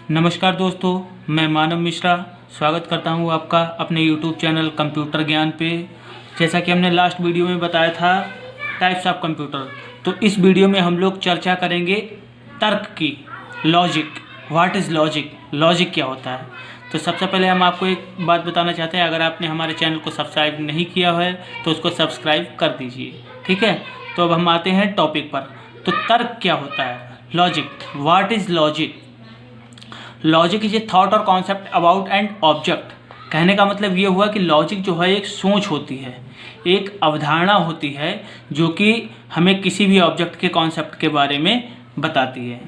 नमस्कार दोस्तों, मैं मानव मिश्रा स्वागत करता हूं आपका अपने YouTube चैनल कंप्यूटर ज्ञान पे। जैसा कि हमने लास्ट वीडियो में बताया था टाइप्स ऑफ कंप्यूटर, तो इस वीडियो में हम लोग चर्चा करेंगे तर्क की, logic. What is logic, logic क्या होता है। तो सबसे पहले हम आपको एक बात बताना चाहते हैं, अगर आपने हमारे चैनल को सब्सक्राइब नहीं किया है तो उसको सब्सक्राइब कर दीजिए, ठीक है। तो अब हम आते हैं टॉपिक पर। तो तर्क क्या होता है, logic. What is logic. Logic is a thought और कॉन्सेप्ट अबाउट एंड ऑब्जेक्ट। कहने का मतलब ये हुआ कि लॉजिक जो है एक सोच होती है, एक अवधारणा होती है जो कि हमें किसी भी ऑब्जेक्ट के कॉन्सेप्ट के बारे में बताती है।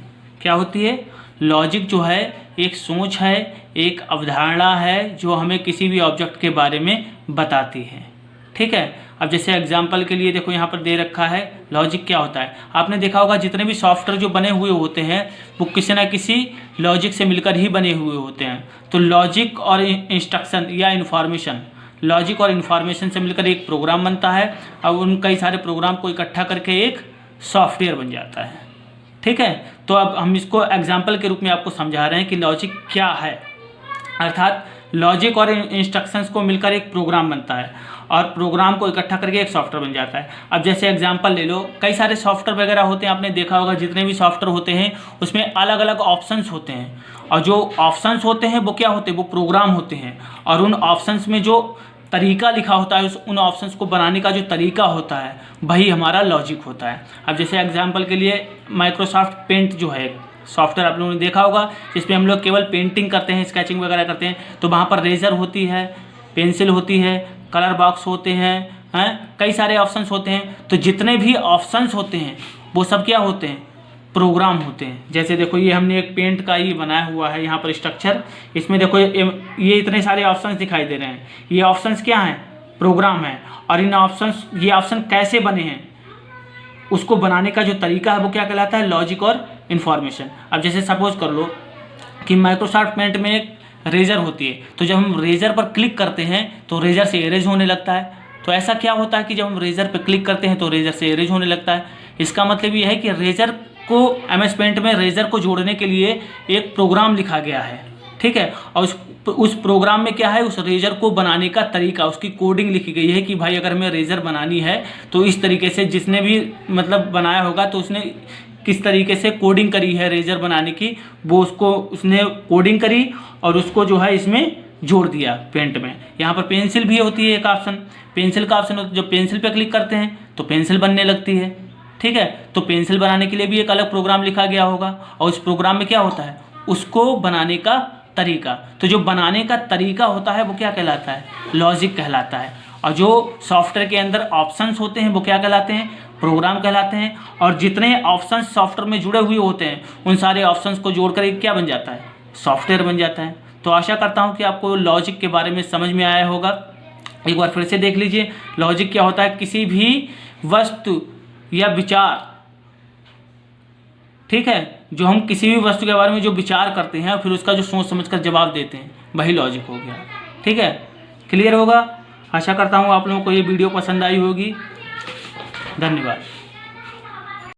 क्या होती है, लॉजिक जो है एक सोच है, एक अवधारणा है जो हमें किसी भी ऑब्जेक्ट के बारे में बताती है, ठीक है। अब जैसे एग्जांपल के लिए देखो यहाँ पर दे रखा है लॉजिक क्या होता है। आपने देखा होगा जितने भी सॉफ्टवेयर जो बने हुए होते हैं वो किसी ना किसी लॉजिक से मिलकर ही बने हुए होते हैं। तो लॉजिक और इंस्ट्रक्शन या इन्फॉर्मेशन, लॉजिक और इन्फॉर्मेशन से मिलकर एक प्रोग्राम बनता है। अब उन कई सारे प्रोग्राम को इकट्ठा करके एक सॉफ्टवेयर बन जाता है, ठीक है। तो अब हम इसको एग्जाम्पल के रूप में आपको समझा रहे हैं कि लॉजिक क्या है। अर्थात लॉजिक और इंस्ट्रक्शंस को मिलकर एक प्रोग्राम बनता है और प्रोग्राम को इकट्ठा करके एक सॉफ्टवेयर बन जाता है। अब जैसे एग्जांपल ले लो, कई सारे सॉफ्टवेयर वगैरह होते हैं, आपने देखा होगा जितने भी सॉफ्टवेयर होते हैं उसमें अलग अलग ऑप्शंस होते हैं, और जो ऑप्शंस होते हैं वो क्या होते हैं, वो प्रोग्राम होते हैं। और उन ऑप्शंस में जो तरीका लिखा होता है, उन ऑप्शंस को बनाने का जो तरीका होता है वही हमारा लॉजिक होता है। अब जैसे एग्जाम्पल के लिए माइक्रोसॉफ्ट पेंट जो है सॉफ्टवेयर, आप लोगों ने देखा होगा, जिसमें हम लोग केवल पेंटिंग करते हैं, स्केचिंग वगैरह करते हैं। तो वहाँ पर रेजर होती है, पेंसिल होती है, कलर बॉक्स होते हैं, कई सारे ऑप्शंस होते हैं। तो जितने भी ऑप्शंस होते हैं वो सब क्या होते हैं, प्रोग्राम होते हैं। जैसे देखो ये हमने एक पेंट का ही बनाया हुआ है यहाँ पर स्ट्रक्चर, इसमें देखो ये इतने सारे ऑप्शंस दिखाई दे रहे हैं। ये ऑप्शंस क्या हैं, प्रोग्राम है। और इन ऑप्शंस, ये ऑप्शन कैसे बने हैं, उसको बनाने का जो तरीका है वो क्या कहलाता है, लॉजिक और इन्फॉर्मेशन। अब जैसे सपोज कर लो कि माइक्रोसॉफ्ट पेंट में एक रेजर होती है, तो जब हम रेजर पर क्लिक करते हैं तो रेजर से इरेज होने लगता है। तो ऐसा क्या होता है कि जब हम रेजर पर क्लिक करते हैं तो रेजर से इरेज होने लगता है। इसका मतलब ये है कि रेजर को, एमएस पेंट में रेजर को जोड़ने के लिए एक प्रोग्राम लिखा गया है, ठीक है। और उस प्रोग्राम में क्या है, उस रेजर को बनाने का तरीका, उसकी कोडिंग लिखी गई है कि भाई अगर हमें रेजर बनानी है तो इस तरीके से, जिसने भी मतलब बनाया होगा तो उसने किस तरीके से कोडिंग करी है रेजर बनाने की, वो उसने कोडिंग करी और उसको जो है इसमें जोड़ दिया पेंट में। यहाँ पर पेंसिल भी होती है एक ऑप्शन, पेंसिल का ऑप्शन, जब पेंसिल पे क्लिक करते हैं तो पेंसिल बनने लगती है, ठीक है। तो पेंसिल बनाने के लिए भी एक अलग प्रोग्राम लिखा गया होगा, और उस प्रोग्राम में क्या होता है, उसको बनाने का तरीका। तो जो बनाने का तरीका होता है वो क्या कहलाता है, लॉजिक कहलाता है। और जो सॉफ्टवेयर के अंदर ऑप्शंस होते हैं वो क्या कहलाते हैं, प्रोग्राम कहलाते हैं। और जितने ऑप्शंस सॉफ्टवेयर में जुड़े हुए होते हैं उन सारे ऑप्शंस को जोड़कर एक क्या बन जाता है, सॉफ्टवेयर बन जाता है। तो आशा करता हूँ कि आपको लॉजिक के बारे में समझ में आया होगा। एक बार फिर से देख लीजिए, लॉजिक क्या होता है, किसी भी वस्तु या विचार, ठीक है, जो हम किसी भी वस्तु के बारे में जो विचार करते हैं फिर उसका जो सोच समझकर जवाब देते हैं वही लॉजिक हो गया, ठीक है। क्लियर होगा। आशा करता हूँ आप लोगों को ये वीडियो पसंद आई होगी। धन्यवाद।